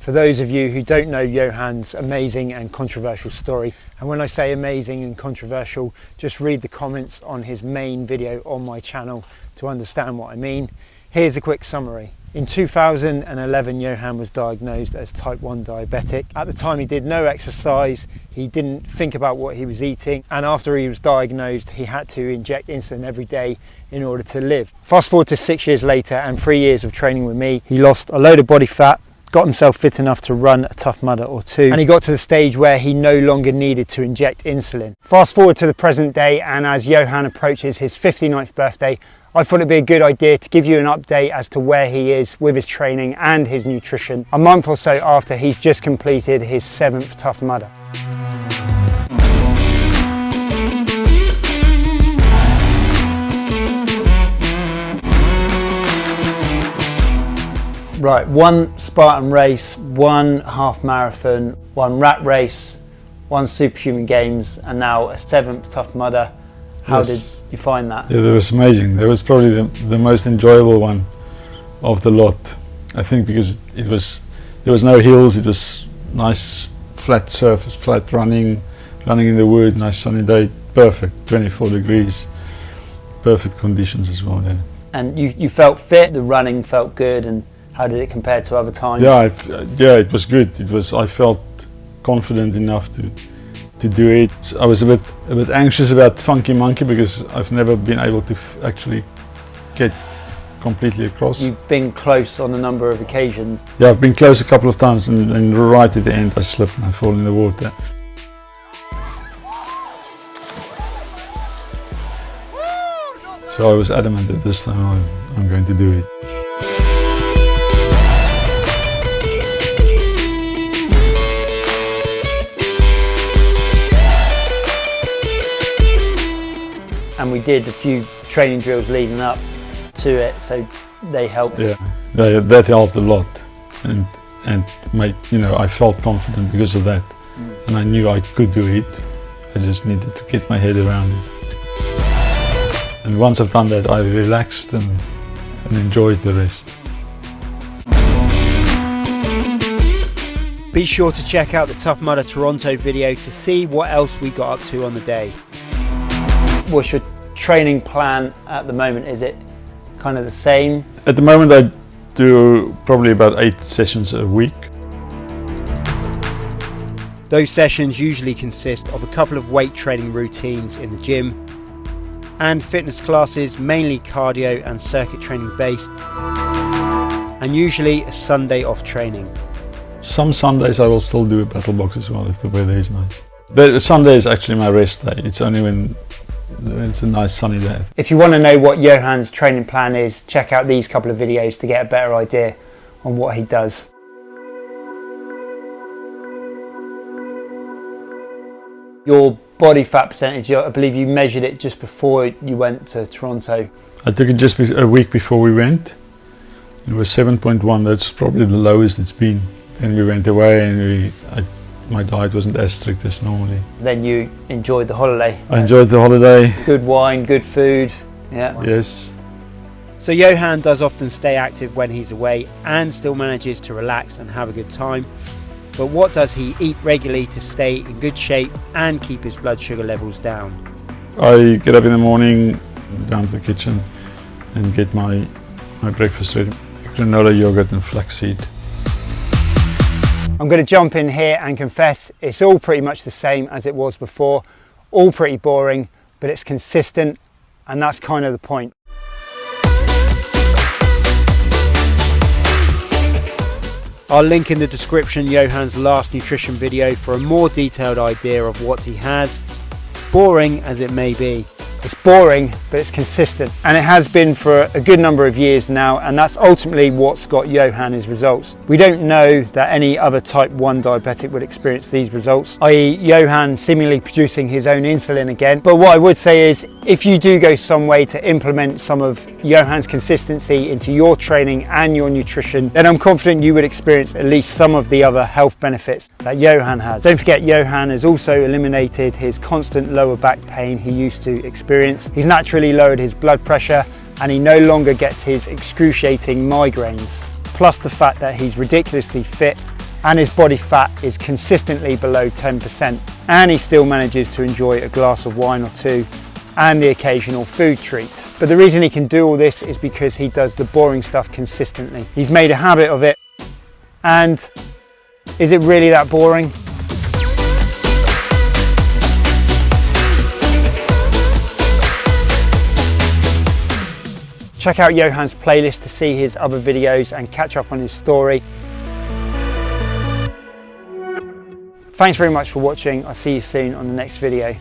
for those of you who don't know Johan's amazing and controversial story. And when I say amazing and controversial, just read the comments on his main video on my channel to understand what I mean. Here's a quick summary. In 2011, Johan was diagnosed as type 1 diabetic. At the time, he did no exercise, he didn't think about what he was eating, and after he was diagnosed, he had to inject insulin every day in order to live. Fast forward to 6 years later and 3 years of training with me, he lost a load of body fat, got himself fit enough to run a Tough Mudder or two, and he got to the stage where he no longer needed to inject insulin. Fast forward to the present day, and as Johan approaches his 59th birthday, I thought it'd be a good idea to give you an update as to where he is with his training and his nutrition a month or so after he's just completed his 7th Tough Mudder. Right, 1 Spartan race, 1 half marathon, 1 rat race, 1 Superhuman Games, and now a 7th Tough Mudder. How did you find that? Yeah, that was amazing. That was probably the most enjoyable one of the lot. I think because there was no hills, it was nice flat surface, flat running in the woods, nice sunny day, perfect, 24 degrees, perfect conditions as well. Yeah. And you felt fit, the running felt good, and how did it compare to other times? Yeah, it was good. I felt confident enough to do it. I was a bit anxious about Funky Monkey because I've never been able to actually get completely across. You've been close on a number of occasions. Yeah, I've been close a couple of times, and right at the end I slipped and I fall in the water. So I was adamant that this time I'm going to do it. And we did a few training drills leading up to it, so they helped. Yeah, that helped a lot, and I felt confident because of that, and I knew I could do it. I just needed to get my head around it. And once I've done that, I relaxed and enjoyed the rest. Be sure to check out the Tough Mudder Toronto video to see what else we got up to on the day. What's your training plan at the moment? Is it kind of the same? At the moment I do probably about 8 sessions a week. Those sessions usually consist of a couple of weight training routines in the gym and fitness classes, mainly cardio and circuit training based, and usually a Sunday off training. Some Sundays I will still do a battle box as well if the weather is nice. The Sunday is actually my rest day. It's only when it's a nice sunny day. If you want to know what Johan's training plan is, check out these couple of videos to get a better idea on what he does. Your body fat percentage, I believe you measured it just before you went to Toronto. I took it just a week before we went. It was 7.1, that's probably the lowest it's been. Then we went away and my diet wasn't as strict as normally. Then you enjoyed the holiday. I enjoyed the holiday. Good wine, good food. Yeah. Yes. So Johan does often stay active when he's away and still manages to relax and have a good time. But what does he eat regularly to stay in good shape and keep his blood sugar levels down? I get up in the morning, down to the kitchen and get my breakfast ready. Granola yogurt and flaxseed. I'm going to jump in here and confess it's all pretty much the same as it was before, all pretty boring, but it's consistent, and that's kind of the point. I'll link in the description Johan's last nutrition video for a more detailed idea of what he has, boring as it may be. It's boring, but it's consistent, and it has been for a good number of years now, and that's ultimately what's got Johan his results. We don't know that any other type 1 diabetic would experience these results, i.e. Johan seemingly producing his own insulin again. But what I would say is, if you do go some way to implement some of Johan's consistency into your training and your nutrition, then I'm confident you would experience at least some of the other health benefits that Johan has. Don't forget, Johan has also eliminated his constant lower back pain he used to experience. He's naturally lowered his blood pressure, and he no longer gets his excruciating migraines. Plus the fact that he's ridiculously fit and his body fat is consistently below 10%, and he still manages to enjoy a glass of wine or two and the occasional food treat. But the reason he can do all this is because he does the boring stuff consistently. He's made a habit of it, and is it really that boring? Check out Johan's playlist to see his other videos and catch up on his story. Thanks very much for watching. I'll see you soon on the next video.